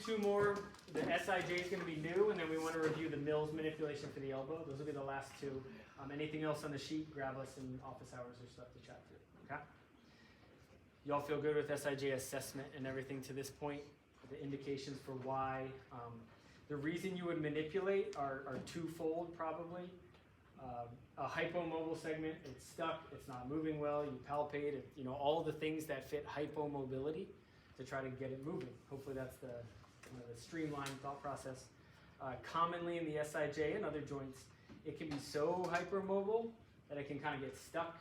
two more. The SIJ is going to be new, and then we want to review the Mills manipulation for the elbow. Those will be the last two. Anything else on the sheet, grab us in office hours or stuff to chat through. Okay? Y'all feel good with SIJ assessment and everything to this point? The indications for why. The reason you would manipulate are twofold probably. A hypomobile segment, it's stuck, it's not moving well, you palpate it, all the things that fit hypomobility to try to get it moving. Hopefully that's the streamlined thought process. Commonly in the SIJ and other joints, it can be so hypermobile that it can kind of get stuck.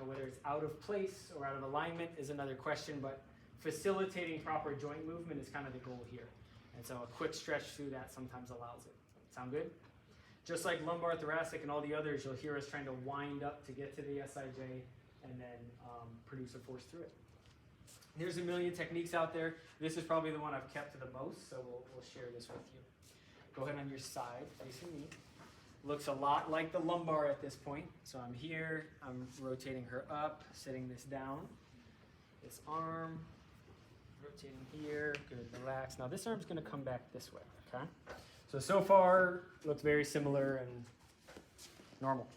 Whether it's out of place or out of alignment is another question, but facilitating proper joint movement is kind of the goal here. And so a quick stretch through that sometimes allows it. Sound good? Just like lumbar, thoracic, and all the others, you'll hear us trying to wind up to get to the SIJ and then produce a force through it. There's a million techniques out there. This is probably the one I've kept to the most, so we'll share this with you. Go ahead on your side, facing me. Looks a lot like the lumbar at this point. So I'm here, I'm rotating her up, sitting this down. This arm, rotating here, good, relax. Now this arm's gonna come back this way, okay? So far, looks very similar and normal.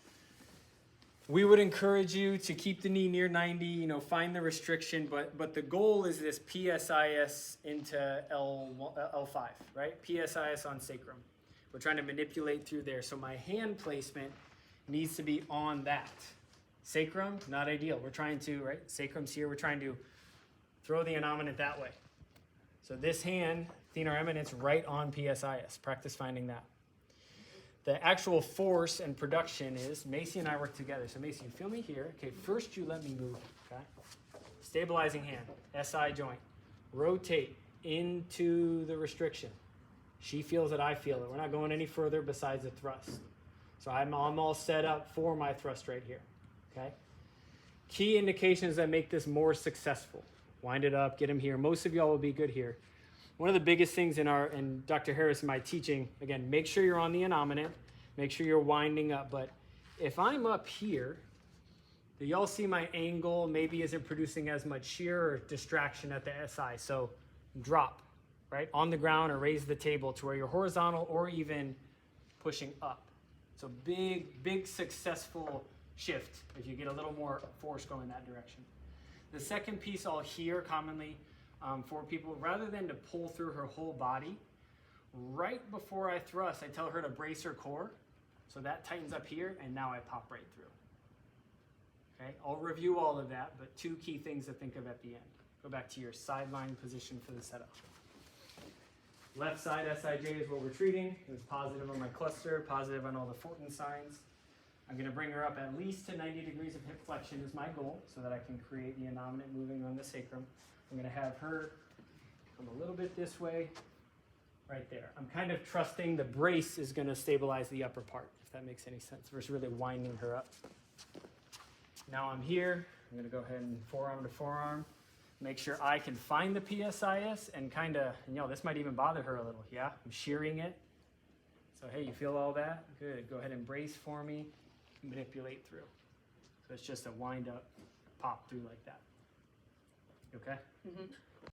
We would encourage you to keep the knee near 90, find the restriction, but the goal is this PSIS into L5, right? PSIS on sacrum. We're trying to manipulate through there. So my hand placement needs to be on that. Sacrum, not ideal. We're trying to, right? Sacrum's here. We're trying to throw the innominate that way. So this hand, thenar eminence, right on PSIS. Practice finding that. The actual force and production is, Macy and I work together. So Macy, you feel me here. Okay, first you let me move, okay? Stabilizing hand, SI joint. Rotate into the restriction. She feels it, I feel it. We're not going any further besides the thrust. So I'm all set up for my thrust right here, okay? Key indications that make this more successful. Wind it up, get him here. Most of y'all will be good here. One of the biggest things in Dr. Harris and my teaching, again, make sure you're on the innominate, make sure you're winding up. But if I'm up here, do y'all see my angle maybe isn't producing as much shear or distraction at the SI? So drop, right, on the ground or raise the table to where you're horizontal or even pushing up. So big successful shift if you get a little more force going that direction. The second piece I'll hear commonly for people, rather than to pull through her whole body, right before I thrust, I tell her to brace her core. So that tightens up here, and now I pop right through. Okay, I'll review all of that, but two key things to think of at the end. Go back to your sideline position for the setup. Left side SIJ is what we're treating. It was positive on my cluster, positive on all the Fortin signs. I'm going to bring her up at least to 90 degrees of hip flexion is my goal, so that I can create the innominate moving on the sacrum. I'm going to have her come a little bit this way, right there. I'm kind of trusting the brace is going to stabilize the upper part, if that makes any sense, versus really winding her up. Now I'm here. I'm going to go ahead and forearm to forearm. Make sure I can find the PSIS and kind of, this might even bother her a little. Yeah, I'm shearing it. So hey, you feel all that? Good. Go ahead and brace for me. Manipulate through. So it's just a wind up, pop through like that. You okay? Mm-hmm.